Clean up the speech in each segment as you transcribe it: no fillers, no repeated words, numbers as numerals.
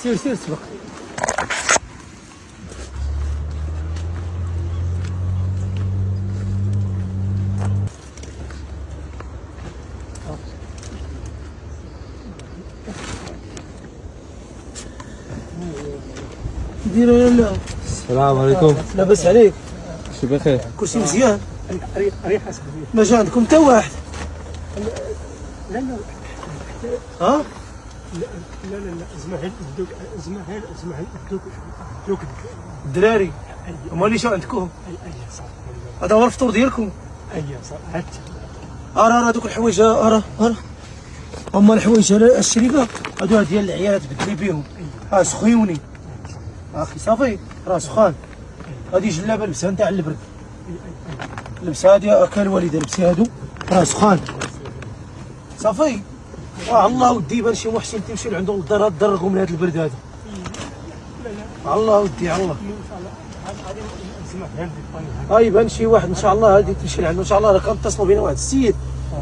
سير سير سبق. دير ولا لا؟ السلام عليكم. لاباس عليك؟ شي بخير. كلشي مزيان؟ ريح حسب. ما جا عندكم حتى واحد؟ لا لا. ها؟ لا لا لا اسمع دوك الدراري هما اللي جاو عندكم؟ اي صح. هذا هو الفطور ديالكم؟ اي صح. هات راه دوك الحوايج راه هما الحوايج الشريفه هادو ديال العيالات بدلي بيهم. سخيوني اخي صافي راه سخان. هادي جلابه لبسها نتاع البرد، لبسها هادي كان الوالده لبسي هادو راه سخان صافي. الله ودي بان شي محسن تمشي لعندهم للدار تضرقوا من هذا البرد هذا. الله ودي الله. هاي بان شي واحد ان شاء الله هادي تمشي لعنده ان شاء الله. راه كنتصلوا بينا واحد السيد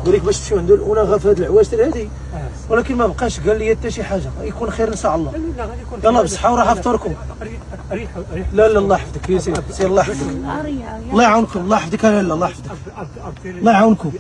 قال لك باش تمشيو عنده الأناغه في هاد العواشر هادي، ولكن ما بقاش قال لي حتى شي حاجه. يكون خير ان شاء الله. يلا بصحه وراحه فطوركم. لا لا الله يحفظك يا سيدي، سير الله يحفظك. الله يعاونكم الله يحفظك. لا لا الله يحفظك الله يعاونكم.